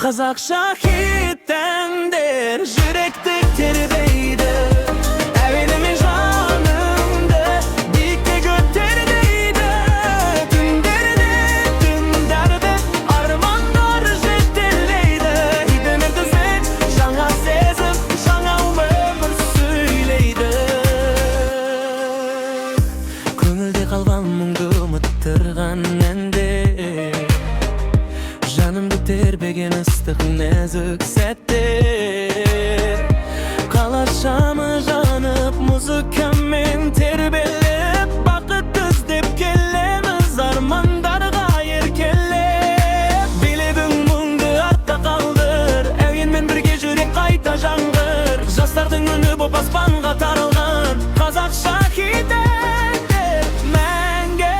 Қазақша хиттендер жүректі тербейді, әуені мен жанымды биікке көтермейді. Түндерде түндерді армандар жетелейді, идемірді сен жаңа сезім, жаңа өмір сөйлейді. Көңілде қалған мұңды ұмыттырған әнде, жанымды тербеген ыстық нәзік сәттер. Қалар шамы жанып, музыкамен тербеліп, бақыт іздеп келеміз армандарға еркелеп. Билігің мұңды артта қалдыр, әуенмен бірге жүрек қайта жаңғыр. Жастардың үні боп аспанға таралған қазақша хиттендер мәңгі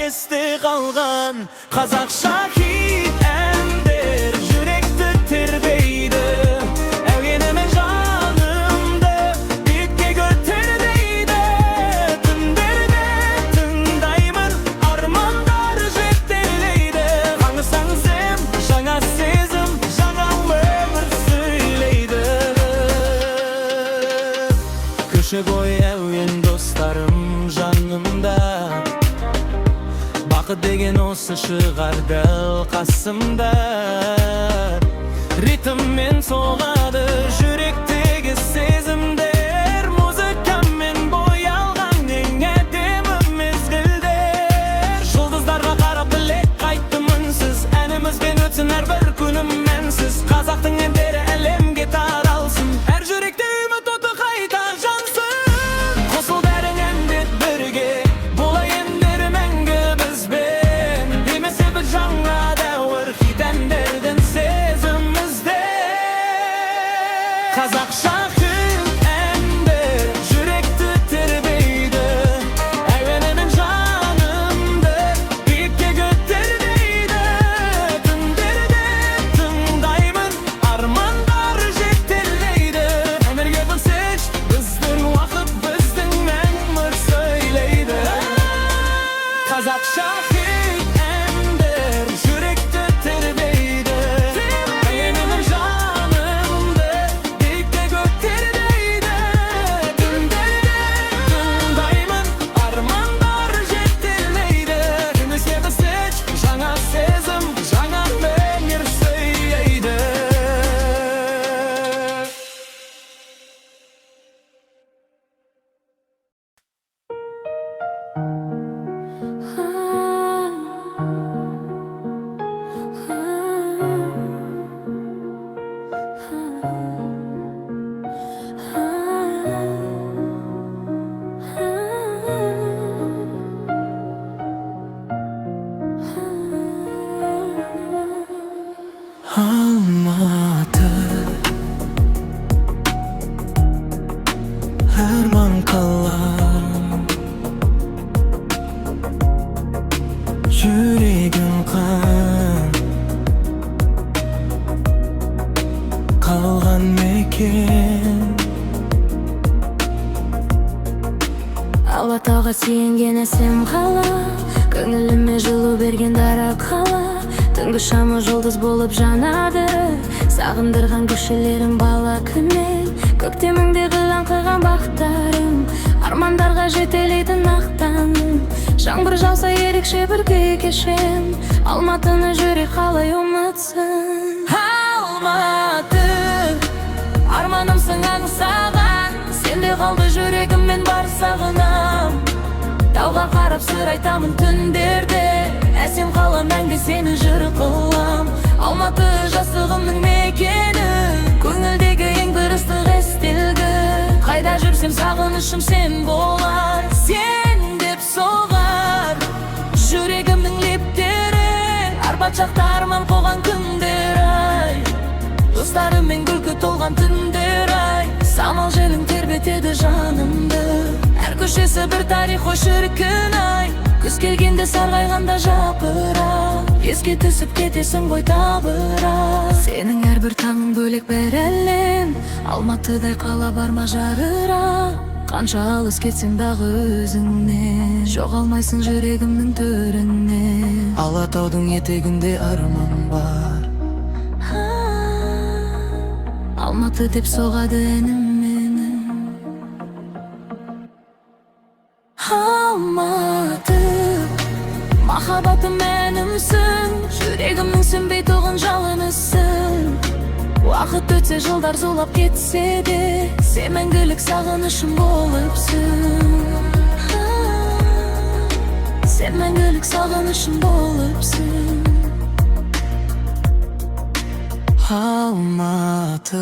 есте қалған. Қазақша хиттендер жүректі тербейді, әуені мен жанымды биікке көтермейді. Түндерде тыңдаймын, армандар жетелейді. Аңсаң сен жаңа сезім, жаңа өмір сөйлейді. Көше бойы әуен достарым жанымда, бақыт деген осы шығар дәл қасымда. Ритммен соғады жүректегі сезімдер, музыкамен боялған ең әдемі мезгілдер. Жұлдыздарға қарап білек қайтты мінсіз, әнімізбен өтсін әрбір күнім мәнсіз. Қазақтың әндері әлемге таралсын, әр жүректе үміт оты қайта жансын. Қосыл бәрің әндет бірге, болай ендер мәңгі бізбен. Демесе біз жаңа дәуір хиттендердің сезімізде. Қазақша хиттендер жүректі тербейді, әуені мен жанымды биікке көтермейді. Түндерде тыңдаймын, армандар жетелейді. Өмірге білсеш, біздің уақыт, біздің өмір сөйлейді. Қазақша хиттендер жүректі тербейді, әуені мен жанымды биікке көтермейді. Түндерде тыңдаймын, армандар жетелейді. Демесе білсеш, жаңа сезім, жаңа өмір сөйлейді. Алматы, арман қалам, жүрегім қан, қалған мекен. Алатауға сүйенген әсем қала, көңіліме жылу берген дара қала. Түнгі шамы жұлдыз болып жанады, сағындырған көшелерім бала күннен. Көктеміңде қылаң бақтарым, армандарға жетелейтін ақтаным. Жаңбыр жауса ерекше бір күй кешем, Алматыны жүрек қалай ұмытсын. Алматы, Арманымсың аңсаған, сенде қалды жүрегіммен бар сағынам. Тауға қарап сыр айтамын түндерде, әсем қала мәңгі сені жыр қылам. Алматы жастығымның мекені, көңілдегі ең бір ыстық естелгі. Қайда жүрсем сағынышым сен болар, сен деп соғар жүрегімнің лептері. Арбат жақта арман қоған күндер ай, достарыммен күлкі толған түндер ай. Самал желің тербетеді жанымды, әр көшесі бір тарих қой шіркін ай. Күз келгенде сарғайғанда жапырақ, еске түсіп кетесің ғой табырақ. Сенің әрбір таңың бөлек бір әлем, Алматыдай қала бар ма жарырақ. Қанша алыс кетсең дағы өзіңнен, жоғалмайсың жүрегімнің төрінен. Алатаудың етегінде арман бар, Алматы деп соғады әнім менің. Алматы, махаббатым әнімсің, жүрегімнің сөнбей тоғын жалынысың. Уақыт өтсе жылдар зулап кетсе де, сен мәңгілік сағынышым болыпсың. Сен мәңгілік сағынышым болыпсың. Алматы